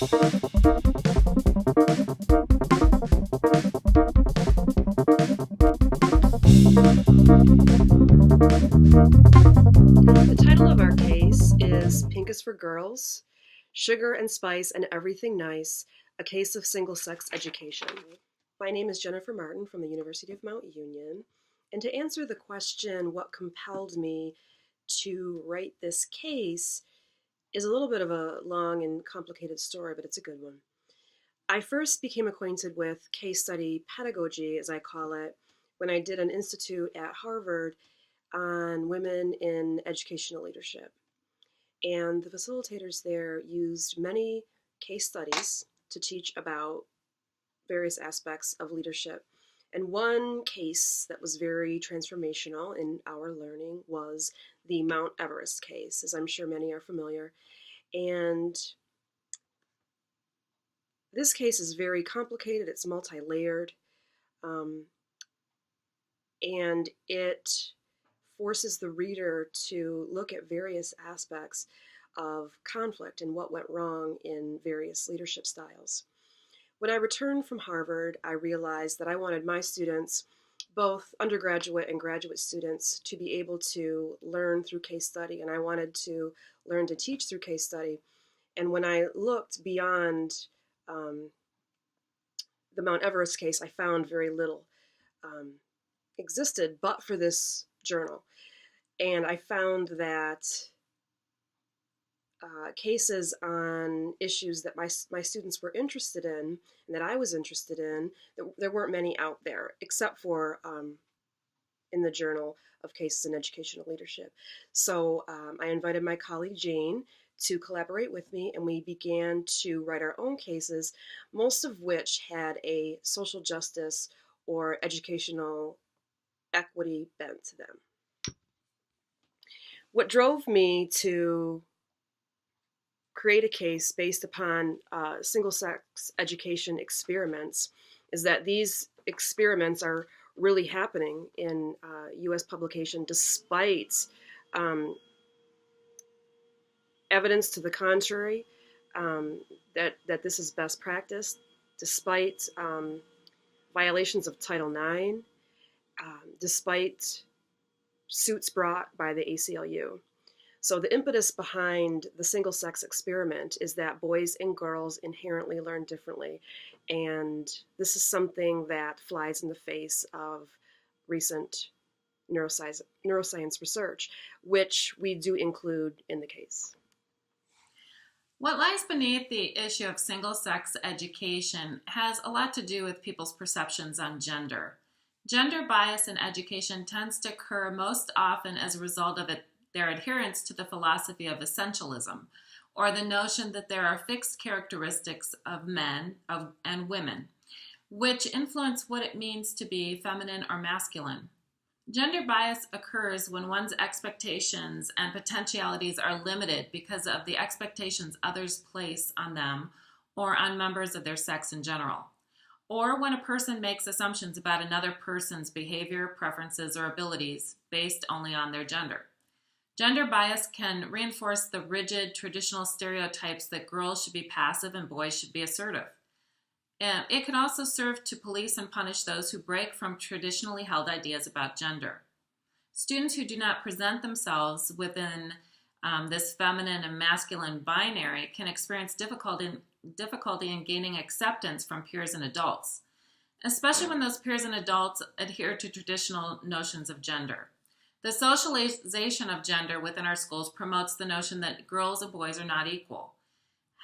The title of our case is Pink is for Girls, Sugar and Spice and Everything Nice, a Case of Single-Sex Education. My name is Jennifer Martin from the University of Mount Union, and to answer the question, what compelled me to write this case, is a little bit of a long and complicated story, but it's a good one. I first became acquainted with case study pedagogy, as I call it, when I did an institute at Harvard on women in educational leadership. And the facilitators there used many case studies to teach about various aspects of leadership. And one case that was very transformational in our learning was the Mount Everest case, as I'm sure many are familiar. And this case is very complicated, it's multi-layered, and it forces the reader to look at various aspects of conflict and what went wrong in various leadership styles. When I returned from Harvard, I realized that I wanted my students, both undergraduate and graduate students, to be able to learn through case study, and I wanted to learn to teach through case study. And when I looked beyond the Mount Everest case, I found very little existed but for this journal. And I found that cases on issues that my students were interested in and that I was interested in, there weren't many out there, except for in the Journal of Cases in Educational Leadership. So I invited my colleague Jane to collaborate with me, and we began to write our own cases, most of which had a social justice or educational equity bent to them. What drove me to create a case based upon single-sex education experiments is that these experiments are really happening in U.S. publication despite evidence to the contrary, that this is best practice, despite violations of Title IX, despite suits brought by the ACLU. So the impetus behind the single-sex experiment is that boys and girls inherently learn differently, and this is something that flies in the face of recent neuroscience research, which we do include in the case. What lies beneath the issue of single-sex education has a lot to do with people's perceptions on gender. Gender bias in education tends to occur most often as a result of their adherence to the philosophy of essentialism, or the notion that there are fixed characteristics of men and women, which influence what it means to be feminine or masculine. Gender bias occurs when one's expectations and potentialities are limited because of the expectations others place on them or on members of their sex in general, or when a person makes assumptions about another person's behavior, preferences, or abilities based only on their gender. Gender bias can reinforce the rigid, traditional stereotypes that girls should be passive and boys should be assertive. It can also serve to police and punish those who break from traditionally held ideas about gender. Students who do not present themselves within this feminine and masculine binary can experience difficulty in gaining acceptance from peers and adults, especially when those peers and adults adhere to traditional notions of gender. The socialization of gender within our schools promotes the notion that girls and boys are not equal.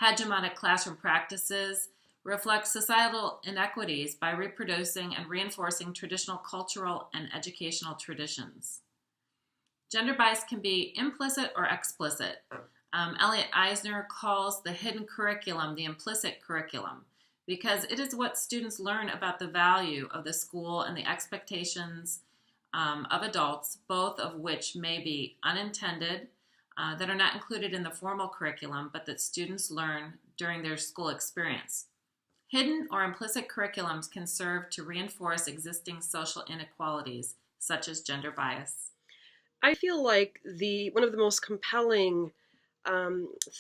Hegemonic classroom practices reflect societal inequities by reproducing and reinforcing traditional cultural and educational traditions. Gender bias can be implicit or explicit. Elliot Eisner calls the hidden curriculum the implicit curriculum because it is what students learn about the value of the school and the expectations of adults, both of which may be unintended, that are not included in the formal curriculum, but that students learn during their school experience. Hidden or implicit curriculums can serve to reinforce existing social inequalities, such as gender bias. I feel like one of the most compelling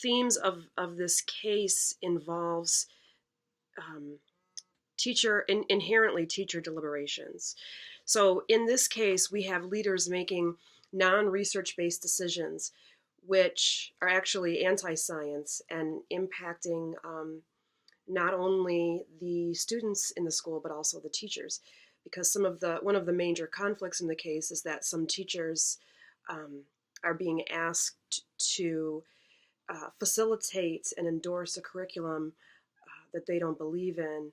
themes of this case involves inherently teacher deliberations. So in this case, we have leaders making non-research based decisions, which are actually anti-science and impacting not only the students in the school but also the teachers, because one of the major conflicts in the case is that some teachers are being asked to facilitate and endorse a curriculum that they don't believe in,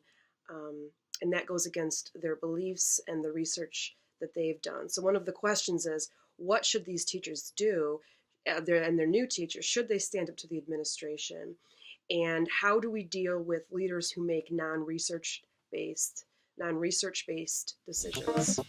and that goes against their beliefs and the research that they've done. So one of the questions is, what should these teachers do, and their new teachers, should they stand up to the administration? And how do we deal with leaders who make non-research based decisions?